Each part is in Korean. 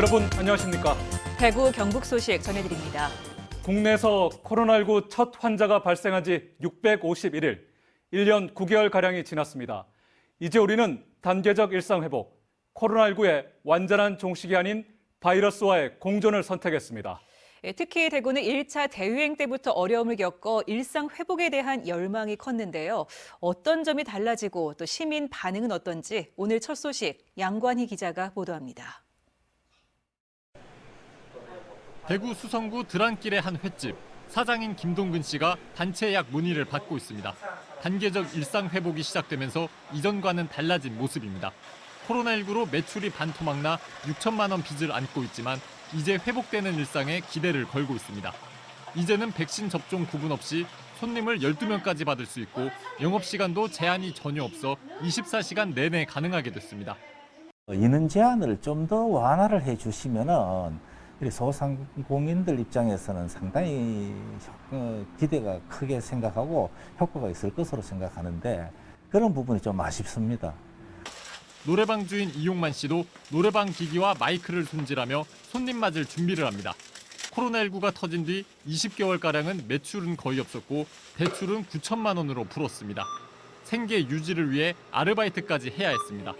여러분 안녕하십니까? 대구 경북 소식 전해드립니다. 국내에서 코로나19 첫 환자가 발생한 지 651일, 1년 9개월가량이 지났습니다. 이제 우리는 단계적 일상회복, 코로나19의 완전한 종식이 아닌 바이러스와의 공존을 선택했습니다. 특히 대구는 1차 대유행 때부터 어려움을 겪어 일상 회복에 대한 열망이 컸는데요. 어떤 점이 달라지고 또 시민 반응은 어떤지 오늘 첫 소식 양관희 기자가 보도합니다. 대구 수성구 드란길의 한 횟집. 사장인 김동근 씨가 단체 예약 문의를 받고 있습니다. 단계적 일상 회복이 시작되면서 이전과는 달라진 모습입니다. 코로나19로 매출이 반토막나 6천만 원 빚을 안고 있지만 이제 회복되는 일상에 기대를 걸고 있습니다. 이제는 백신 접종 구분 없이 손님을 12명까지 받을 수 있고 영업시간도 제한이 전혀 없어 24시간 내내 가능하게 됐습니다. 인원 제한을 좀 더 완화를 해주시면은 소상공인들 입장에서는 상당히 기대가 크게 생각하고 효과가 있을 것으로 생각하는데 그런 부분이 좀 아쉽습니다. 노래방 주인 이용만 씨도 노래방 기기와 마이크를 손질하며 손님 맞을 준비를 합니다. 코로나19가 터진 뒤 20개월가량은 매출은 거의 없었고 대출은 9천만 원으로 불었습니다. 생계 유지를 위해 아르바이트까지 해야 했습니다.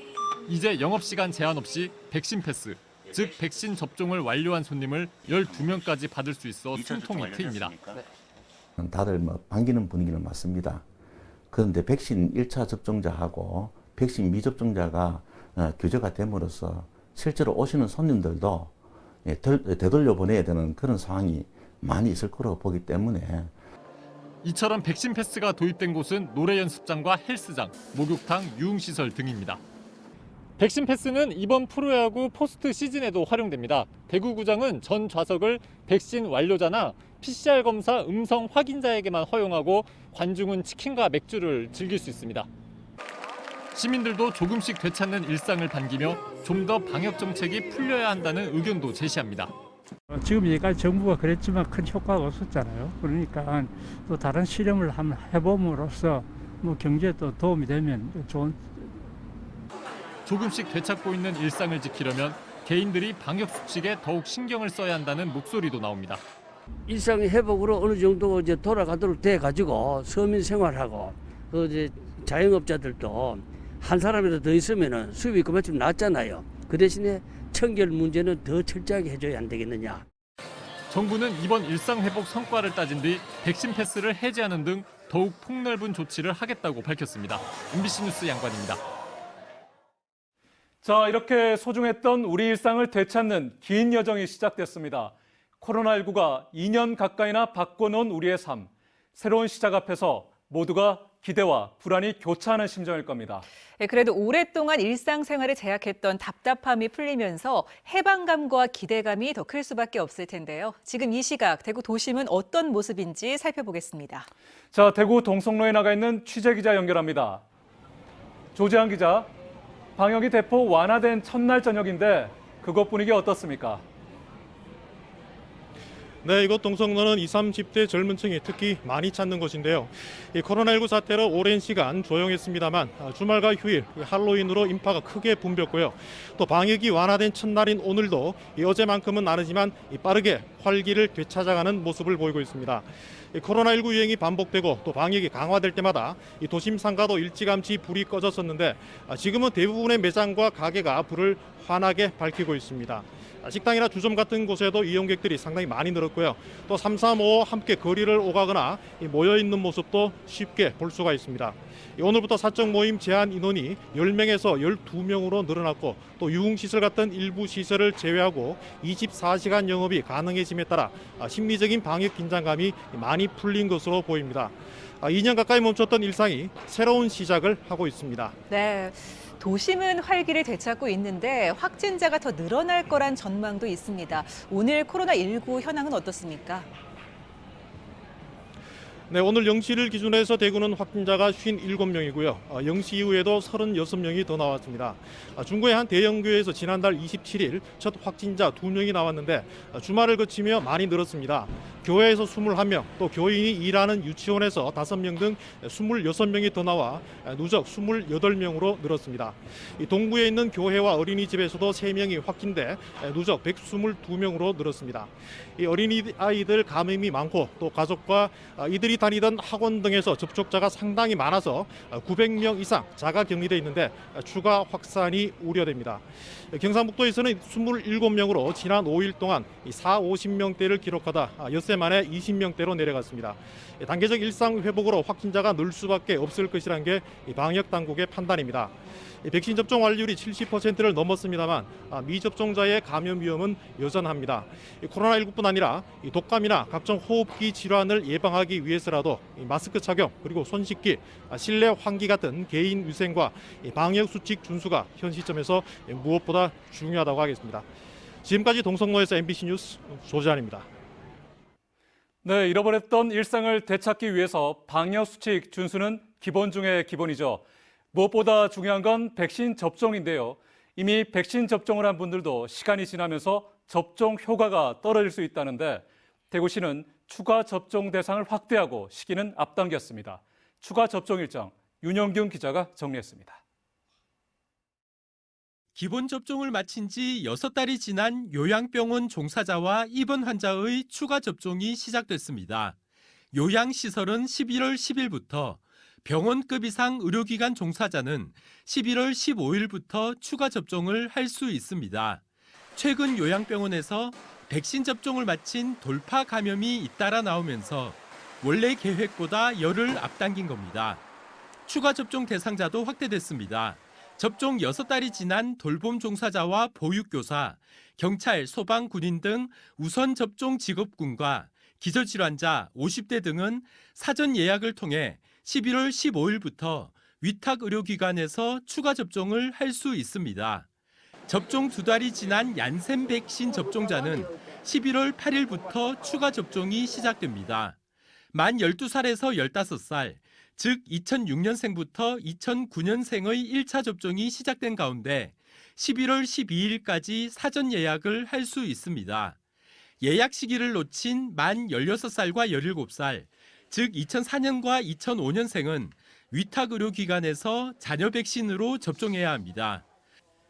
이제 영업시간 제한 없이 백신 패스, 즉 백신 접종을 완료한 손님을 12명까지 받을 수 있어 숨통이 트입니다. 다들 반기는 분위기는 맞습니다. 그런데 백신 1차 접종자하고 백신 미접종자가 교제가 됨으로써 실제로 오시는 손님들도 되돌려 보내야 되는 그런 상황이 많이 있을 거라고 보기 때문에 이처럼 백신 패스가 도입된 곳은 노래 연습장과 헬스장, 목욕탕, 유흥시설 등입니다. 백신 패스는 이번 프로야구 포스트 시즌에도 활용됩니다. 대구구장은 전 좌석을 백신 완료자나 PCR 검사 음성 확인자에게만 허용하고 관중은 치킨과 맥주를 즐길 수 있습니다. 시민들도 조금씩 되찾는 일상을 반기며 좀 더 방역 정책이 풀려야 한다는 의견도 제시합니다. 지금 여기까지 정부가 그랬지만 큰 효과가 없었잖아요. 그러니까 또 다른 실험을 한번 해봄으로써 경제에 또 도움이 되면 좋은. 조금씩 되찾고 있는 일상을 지키려면 개인들이 방역 수칙에 더욱 신경을 써야 한다는 목소리도 나옵니다. 일상 회복으로 어느 정도 이제 돌아가도록 돼 가지고 서민 생활하고 이제 자영업자들도 한 사람이라도 더 있으면은 수입이 그만큼 낮잖아요. 그 대신에 청결 문제는 더 철저하게 해줘야 안 되겠느냐. 정부는 이번 일상 회복 성과를 따진 뒤 백신 패스를 해제하는 등 더욱 폭넓은 조치를 하겠다고 밝혔습니다. MBC 뉴스 양관입니다. 자, 이렇게 소중했던 우리 일상을 되찾는 긴 여정이 시작됐습니다. 코로나19가 2년 가까이나 바꿔놓은 우리의 삶. 새로운 시작 앞에서 모두가 기대와 불안이 교차하는 심정일 겁니다. 그래도 오랫동안 일상생활을 제약했던 답답함이 풀리면서 해방감과 기대감이 더 클 수밖에 없을 텐데요. 지금 이 시각 대구 도심은 어떤 모습인지 살펴보겠습니다. 자, 대구 동성로에 나가 있는 취재기자 연결합니다. 조재한 기자, 방역이 대폭 완화된 첫날 저녁인데 그곳 분위기 어떻습니까? 네, 이곳 동성로는 20, 30대 젊은 층이 특히 많이 찾는 곳인데요. 이 코로나19 사태로 오랜 시간 조용했습니다만 주말과 휴일, 할로윈으로 인파가 크게 붐볐고요. 또 방역이 완화된 첫날인 오늘도 어제만큼은 아니지만 빠르게 활기를 되찾아가는 모습을 보이고 있습니다. 코로나19 유행이 반복되고 또 방역이 강화될 때마다 이 도심 상가도 일찌감치 불이 꺼졌었는데 지금은 대부분의 매장과 가게가 불을 환하게 밝히고 있습니다. 식당이나 주점 같은 곳에도 이용객들이 상당히 많이 늘었고요. 또 3, 4, 5 함께 거리를 오가거나 모여있는 모습도 쉽게 볼 수가 있습니다. 오늘부터 사적 모임 제한 인원이 10명에서 12명으로 늘어났고 또 유흥시설 같은 일부 시설을 제외하고 24시간 영업이 가능해짐에 따라 심리적인 방역 긴장감이 많이 풀린 것으로 보입니다. 2년 가까이 멈췄던 일상이 새로운 시작을 하고 있습니다. 네. 도심은 활기를 되찾고 있는데 확진자가 더 늘어날 거란 전망도 있습니다. 오늘 코로나19 현황은 어떻습니까? 네, 오늘 0시를 기준해서 대구는 확진자가 57명이고요. 0시 이후에도 36명이 더 나왔습니다. 중구의 한 대형교회에서 지난달 27일 첫 확진자 2명이 나왔는데 주말을 거치며 많이 늘었습니다. 교회에서 21명, 또 교인이 일하는 유치원에서 5명 등 26명이 더 나와 누적 28명으로 늘었습니다. 동구에 있는 교회와 어린이집에서도 3명이 확진돼 누적 122명으로 늘었습니다. 이 어린이아이들 감염이 많고 또 가족과 이들이 다니던 학원 등에서 접촉자가 상당히 많아서 900명 이상 자가 격리돼 있는데 추가 확산이 우려됩니다. 경상북도에서는 27명으로 지난 5일 동안 50명대를 기록하다 엿새 만에 20명대로 내려갔습니다. 단계적 일상 회복으로 확진자가 늘 수밖에 없을 것이라는 게 방역 당국의 판단입니다. 백신 접종 완료율이 70%를 넘었습니다만 미접종자의 감염 위험은 여전합니다. 코로나19뿐 아니라 독감이나 각종 호흡기 질환을 예방하기 위해서라도 마스크 착용 그리고 손 씻기, 실내 환기 같은 개인 위생과 방역 수칙 준수가 현 시점에서 무엇보다 중요하다고 하겠습니다. 지금까지 동성로에서 MBC 뉴스 조지환입니다. 네, 잃어버렸던 일상을 되찾기 위해서 방역 수칙 준수는 기본 중의 기본이죠. 무엇보다 중요한 건 백신 접종인데요. 이미 백신 접종을 한 분들도 시간이 지나면서 접종 효과가 떨어질 수 있다는데 대구시는 추가 접종 대상을 확대하고 시기는 앞당겼습니다. 추가 접종 일정 윤영균 기자가 정리했습니다. 기본 접종을 마친 지 6달이 지난 요양병원 종사자와 입원 환자의 추가 접종이 시작됐습니다. 요양시설은 11월 10일부터, 병원급 이상 의료기관 종사자는 11월 15일부터 추가 접종을 할 수 있습니다. 최근 요양병원에서 백신 접종을 마친 돌파 감염이 잇따라 나오면서 원래 계획보다 열흘 앞당긴 겁니다. 추가 접종 대상자도 확대됐습니다. 접종 6달이 지난 돌봄 종사자와 보육교사, 경찰, 소방, 군인 등 우선 접종 직업군과 기저질환자 50대 등은 사전 예약을 통해 11월 15일부터 위탁의료기관에서 추가 접종을 할 수 있습니다. 접종 2달이 지난 얀센 백신 접종자는 11월 8일부터 추가 접종이 시작됩니다. 만 12살에서 15살, 즉 2006년생부터 2009년생의 1차 접종이 시작된 가운데 11월 12일까지 사전 예약을 할 수 있습니다. 예약 시기를 놓친 만 16살과 17살, 즉 2004년과 2005년생은 위탁의료기관에서 잔여 백신으로 접종해야 합니다.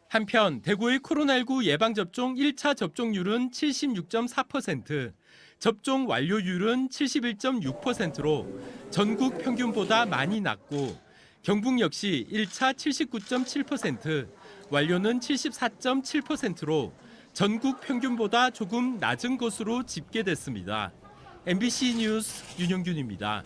한편 대구의 코로나19 예방접종 1차 접종률은 76.4%, 접종 완료율은 71.6%로 전국 평균보다 많이 낮고 경북 역시 1차 79.7%, 완료는 74.7%로 전국 평균보다 조금 낮은 것으로 집계됐습니다. MBC 뉴스 윤영균입니다.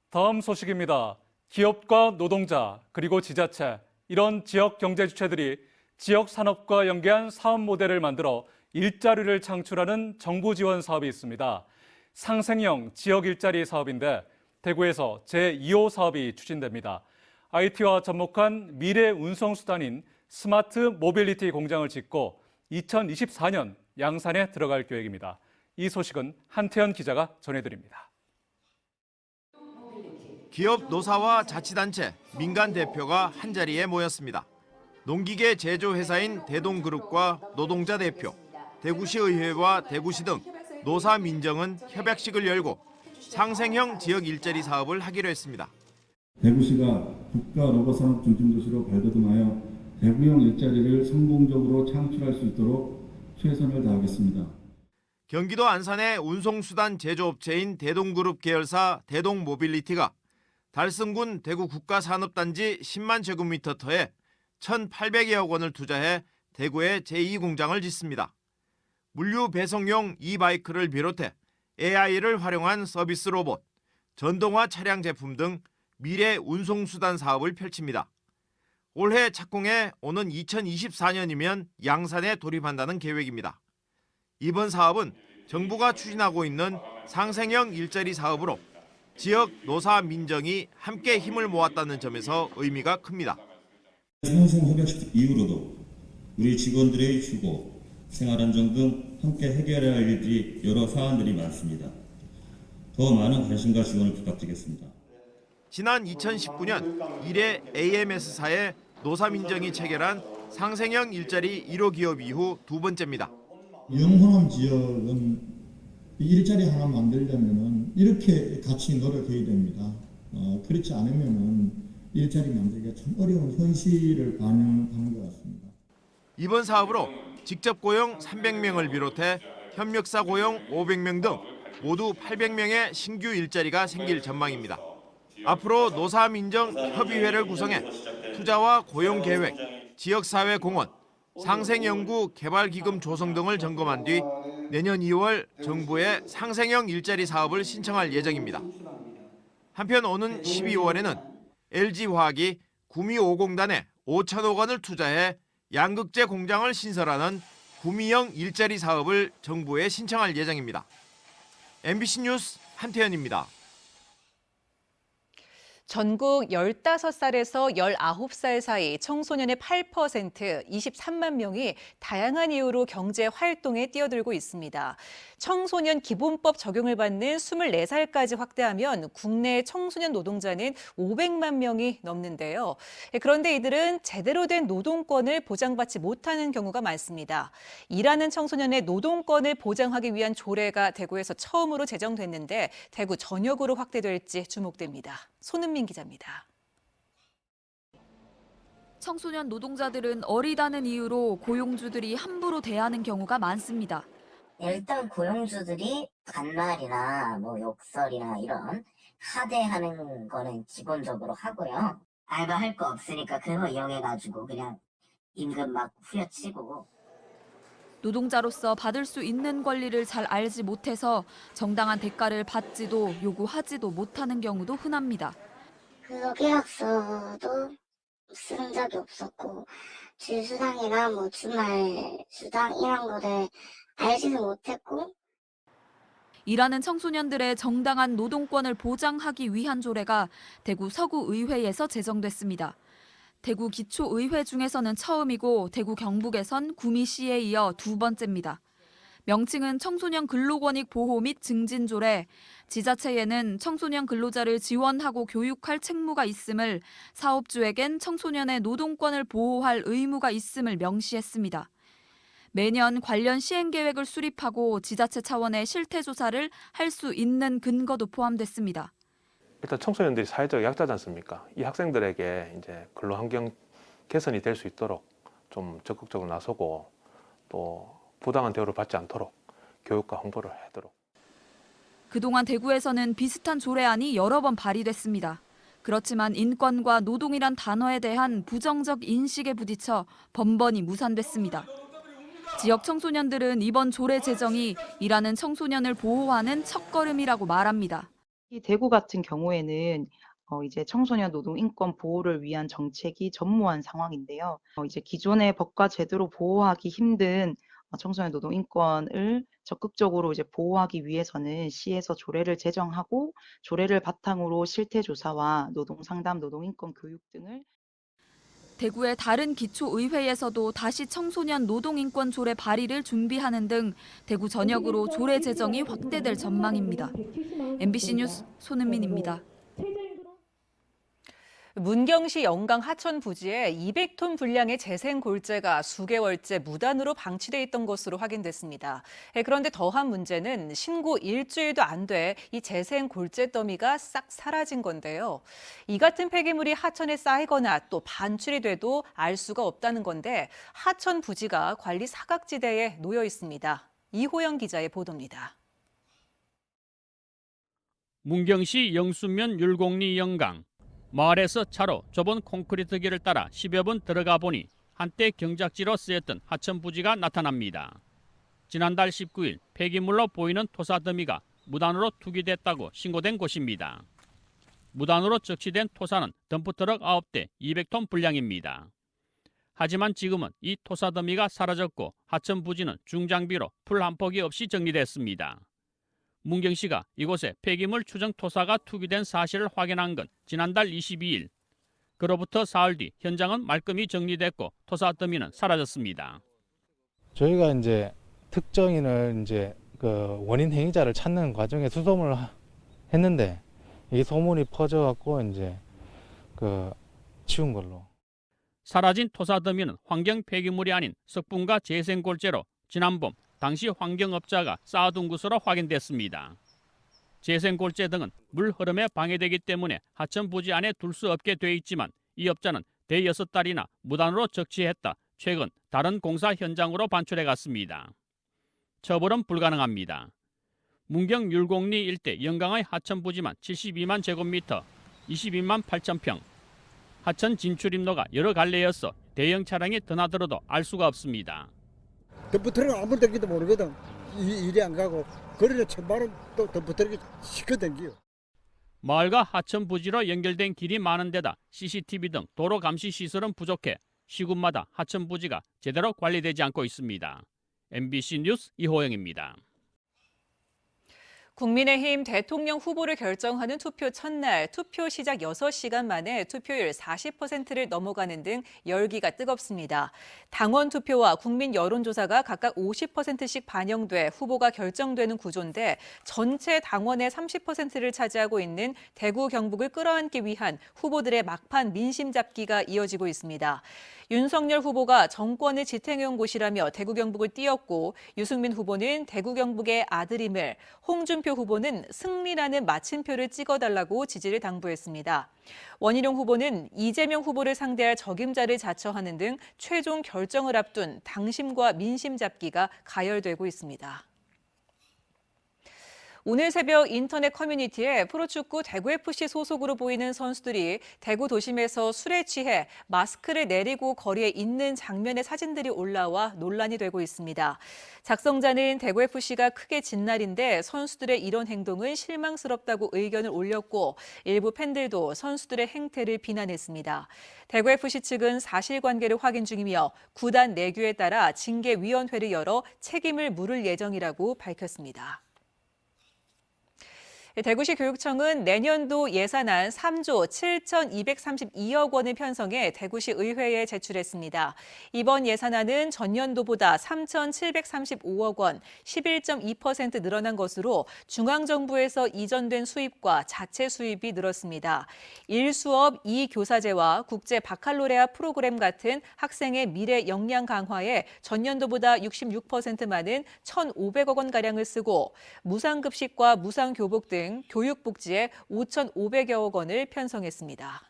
다음 소식입니다. 기업과 노동자 그리고 지자체 이런 지역 경제 주체들이 지역 산업과 연계한 사업 모델을 만들어 일자리를 창출하는 정부 지원 사업이 있습니다. 상생형 지역 일자리 사업인데 대구에서 제2호 사업이 추진됩니다. IT와 접목한 미래 운송 수단인 스마트 모빌리티 공장을 짓고 2024년 양산에 들어갈 계획입니다. 이 소식은 한태현 기자가 전해드립니다. 기업 노사와 자치단체, 민간 대표가 한자리에 모였습니다. 농기계 제조회사인 대동그룹과 노동자 대표, 대구시 의회와 대구시 등 노사 민정은 협약식을 열고 상생형 지역 일자리 사업을 하기로 했습니다. 대구시가 국가 로봇산업 중심도시로 발돋움하여 대구형 일자리를 성공적으로 창출할 수 있도록 최선을 다하겠습니다. 경기도 안산의 운송수단 제조업체인 대동그룹 계열사 대동모빌리티가 달성군 대구 국가산업단지 10만 제곱미터터에 1,800여억 원을 투자해 대구에 제2공장을 짓습니다. 물류 배송용 이바이크를 비롯해 AI를 활용한 서비스 로봇, 전동화 차량 제품 등 미래 운송수단 사업을 펼칩니다. 올해 착공해 오는 2024년이면 양산에 돌입한다는 계획입니다. 이번 사업은 정부가 추진하고 있는 상생형 일자리 사업으로 지역 노사 민정이 함께 힘을 모았다는 점에서 의미가 큽니다. 상생 협약식 이후로도 우리 직원들의 휴고, 생활 안정 등 함께 해결해야 할 일이 여러 사안들이 많습니다. 더 많은 관심과 지원을 부탁드리겠습니다. 지난 2019년 1회 AMS사의 노사민정이 체결한 상생형 일자리 1호 기업 이후 두 번째입니다. 영호남 지역은 일자리 하나 만들려면은 이렇게 같이 노력해야 됩니다. 그렇지 않으면은 일자리 만들기가 참 어려운 현실을 반영하는 것 같습니다. 이번 사업으로 직접 고용 300명을 비롯해 협력사 고용 500명 등 모두 800명의 신규 일자리가 생길 전망입니다. 앞으로 노사민정협의회를 구성해 투자와 고용 계획, 지역사회 공헌, 상생연구 개발기금 조성 등을 점검한 뒤 내년 2월 정부에 상생형 일자리 사업을 신청할 예정입니다. 한편 오는 12월에는 LG화학이 구미 5공단에 5천억 원을 투자해 양극재 공장을 신설하는 구미형 일자리 사업을 정부에 신청할 예정입니다. MBC 뉴스 한태현입니다. 전국 15살에서 19살 사이 청소년의 8%, 23만 명이 다양한 이유로 경제 활동에 뛰어들고 있습니다. 청소년 기본법 적용을 받는 24살까지 확대하면 국내 청소년 노동자는 500만 명이 넘는데요. 그런데 이들은 제대로 된 노동권을 보장받지 못하는 경우가 많습니다. 일하는 청소년의 노동권을 보장하기 위한 조례가 대구에서 처음으로 제정됐는데 대구 전역으로 확대될지 주목됩니다. 손은민 기자입니다. 청소년 노동자들은 어리다는 이유로 고용주들이 함부로 대하는 경우가 많습니다. 일단 고용주들이 반말이나 욕설이나 이런 하대하는 거는 기본적으로 하고요. 알바할 거 없으니까 그거 이용해가지고 그냥 임금 막 후려치고. 노동자로서 받을 수 있는 권리를 잘 알지 못해서 정당한 대가를 받지도 요구하지도 못하는 경우도 흔합니다. 근로계약서도 쓴 적이 없었고 주수당이나 주말 수당 이런 거를 알지도 못했고. 일하는 청소년들의 정당한 노동권을 보장하기 위한 조례가 대구 서구의회에서 제정됐습니다. 대구 기초의회 중에서는 처음이고 대구 경북에선 구미시에 이어 두 번째입니다. 명칭은 청소년 근로권익 보호 및 증진 조례, 지자체에는 청소년 근로자를 지원하고 교육할 책무가 있음을, 사업주에겐 청소년의 노동권을 보호할 의무가 있음을 명시했습니다. 매년 관련 시행 계획을 수립하고 지자체 차원의 실태 조사를 할 수 있는 근거도 포함됐습니다. 일단 청소년들이 사회적 약자지 않습니까? 이 학생들에게 이제 근로 환경 개선이 될 수 있도록 좀 적극적으로 나서고 또 부당한 대우를 받지 않도록 교육과 홍보를 하도록. 그동안 대구에서는 비슷한 조례안이 여러 번 발의됐습니다. 그렇지만 인권과 노동이란 단어에 대한 부정적 인식에 부딪혀 번번이 무산됐습니다. 지역 청소년들은 이번 조례 제정이 일하는 청소년을 보호하는 첫걸음이라고 말합니다. 이 대구 같은 경우에는 이제 청소년 노동 인권 보호를 위한 정책이 전무한 상황인데요. 이제 기존의 법과 제도로 보호하기 힘든 청소년 노동 인권을 적극적으로 이제 보호하기 위해서는 시에서 조례를 제정하고 조례를 바탕으로 실태 조사와 노동 상담, 노동 인권 교육 등을. 대구의 다른 기초의회에서도 다시 청소년 노동인권 조례 발의를 준비하는 등 대구 전역으로 조례 제정이 확대될 전망입니다. MBC 뉴스 손은민입니다. 문경시 영강 하천 부지에 200톤 분량의 재생 골재가 수개월째 무단으로 방치돼 있던 것으로 확인됐습니다. 그런데 더한 문제는 신고 일주일도 안 돼 이 재생 골재 더미가 싹 사라진 건데요. 이 같은 폐기물이 하천에 쌓이거나 또 반출이 돼도 알 수가 없다는 건데 하천 부지가 관리 사각지대에 놓여 있습니다. 이호영 기자의 보도입니다. 문경시 영수면 율곡리 영강. 마을에서 차로 좁은 콘크리트 길을 따라 10여 분 들어가 보니 한때 경작지로 쓰였던 하천 부지가 나타납니다. 지난달 19일 폐기물로 보이는 토사 더미가 무단으로 투기됐다고 신고된 곳입니다. 무단으로 적치된 토사는 덤프트럭 9대 200톤 분량입니다. 하지만 지금은 이 토사 더미가 사라졌고 하천 부지는 중장비로 풀 한 폭이 없이 정리됐습니다. 문경시가 이곳에 폐기물 추정 토사가 투기된 사실을 확인한 건 지난달 22일. 그로부터 사흘 뒤 현장은 말끔히 정리됐고 토사 더미는 사라졌습니다. 저희가 이제 특정인을 이제 그 원인 행위자를 찾는 과정에 수소문을 했는데 이게 소문이 퍼져갖고 이제 치운 걸로. 사라진 토사더미는 환경 폐기물이 아닌 석분과 재생골재로 지난 봄 당시 환경업자가 쌓아둔 것으로 확인됐습니다. 재생골재 등은 물 흐름에 방해되기 때문에 하천 부지 안에 둘 수 없게 돼 있지만 이 업자는 대여섯 달이나 무단으로 적치했다 최근 다른 공사 현장으로 반출해 갔습니다. 처벌은 불가능합니다. 문경 율곡리 일대 영강의 하천 부지만 72만 제곱미터, 22만 8천 평. 하천 진출입로가 여러 갈래여서 대형 차량이 드나들어도 알 수가 없습니다. 덤프트럭은 아무리 댕기도 모르거든. 일이 안 가고 그러니 천만원 또 덤프트럭이 시커 댕기요. 마을과 하천 부지로 연결된 길이 많은 데다 CCTV 등 도로 감시 시설은 부족해 시군마다 하천 부지가 제대로 관리되지 않고 있습니다. MBC 뉴스 이호영입니다. 국민의힘 대통령 후보를 결정하는 투표 첫날, 투표 시작 6시간 만에 투표율 40%를 넘어가는 등 열기가 뜨겁습니다. 당원 투표와 국민 여론조사가 각각 50%씩 반영돼 후보가 결정되는 구조인데 전체 당원의 30%를 차지하고 있는 대구 경북을 끌어안기 위한 후보들의 막판 민심 잡기가 이어지고 있습니다. 윤석열 후보가 정권을 지탱해온 곳이라며 대구 경북을 띄웠고 유승민 후보는 대구 경북의 아들임을, 홍준표 후보는 승리라는 마침표를 찍어달라고 지지를 당부했습니다. 원희룡 후보는 이재명 후보를 상대할 적임자를 자처하는 등 최종 결정을 앞둔 당심과 민심 잡기가 가열되고 있습니다. 오늘 새벽 인터넷 커뮤니티에 프로축구 대구FC 소속으로 보이는 선수들이 대구 도심에서 술에 취해 마스크를 내리고 거리에 있는 장면의 사진들이 올라와 논란이 되고 있습니다. 작성자는 대구FC가 크게 진 날인데 선수들의 이런 행동은 실망스럽다고 의견을 올렸고 일부 팬들도 선수들의 행태를 비난했습니다. 대구FC 측은 사실관계를 확인 중이며 구단 내규에 따라 징계위원회를 열어 책임을 물을 예정이라고 밝혔습니다. 대구시 교육청은 내년도 예산안 3조 7,232억 원을 편성해 대구시 의회에 제출했습니다. 이번 예산안은 전년도보다 3,735억 원, 11.2% 늘어난 것으로 중앙정부에서 이전된 수입과 자체 수입이 늘었습니다. 1수업 2교사제와 국제 바칼로레아 프로그램 같은 학생의 미래 역량 강화에 전년도보다 66% 많은 1,500억 원가량을 쓰고 무상급식과 무상교복 등 교육복지에 5,500여억 원을 편성했습니다.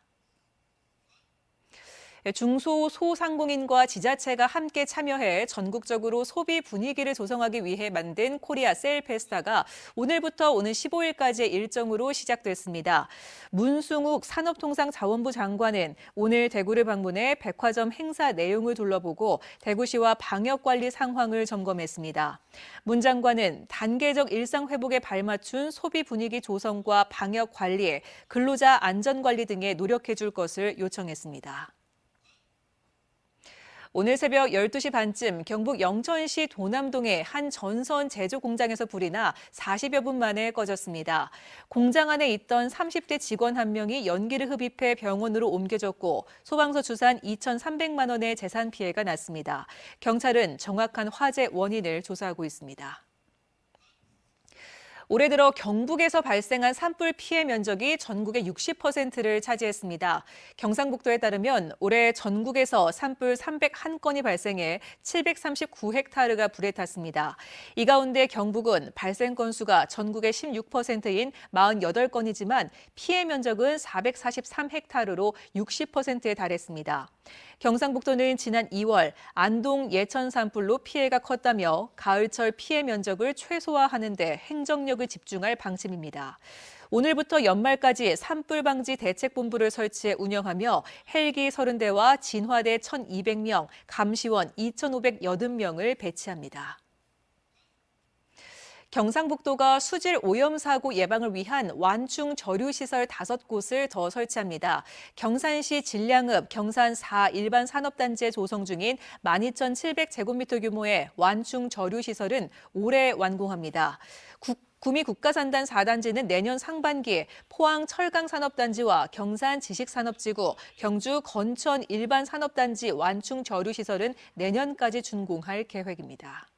중소상공인과 지자체가 함께 참여해 전국적으로 소비 분위기를 조성하기 위해 만든 코리아 세일 페스타가 오늘부터 오는 15일까지의 일정으로 시작됐습니다. 문승욱 산업통상자원부 장관은 오늘 대구를 방문해 백화점 행사 내용을 둘러보고 대구시와 방역관리 상황을 점검했습니다. 문 장관은 단계적 일상회복에 발맞춘 소비 분위기 조성과 방역관리, 근로자 안전관리 등에 노력해 줄 것을 요청했습니다. 오늘 새벽 12시 반쯤 경북 영천시 도남동의 한 전선 제조 공장에서 불이 나 40여 분 만에 꺼졌습니다. 공장 안에 있던 30대 직원 한 명이 연기를 흡입해 병원으로 옮겨졌고 소방서 추산 2,300만 원의 재산 피해가 났습니다. 경찰은 정확한 화재 원인을 조사하고 있습니다. 올해 들어 경북에서 발생한 산불 피해 면적이 전국의 60%를 차지했습니다. 경상북도에 따르면 올해 전국에서 산불 301건이 발생해 739헥타르가 불에 탔습니다. 이 가운데 경북은 발생 건수가 전국의 16%인 48건이지만 피해 면적은 443헥타르로 60%에 달했습니다. 경상북도는 지난 2월 안동 예천 산불로 피해가 컸다며 가을철 피해 면적을 최소화하는 데 행정력을 집중할 방침입니다. 오늘부터 연말까지 산불 방지 대책본부를 설치해 운영하며 헬기 30대와 진화대 1,200명, 감시원 2,580명을 배치합니다. 경상북도가 수질 오염 사고 예방을 위한 완충 저류 시설 5곳을 더 설치합니다. 경산시 진량읍 경산 4 일반 산업단지에 조성 중인 12,700제곱미터 규모의 완충 저류 시설은 올해 완공합니다. 구미 국가산단 4단지는 내년 상반기에 포항 철강산업단지와 경산 지식산업지구, 경주 건천 일반 산업단지 완충 저류 시설은 내년까지 준공할 계획입니다.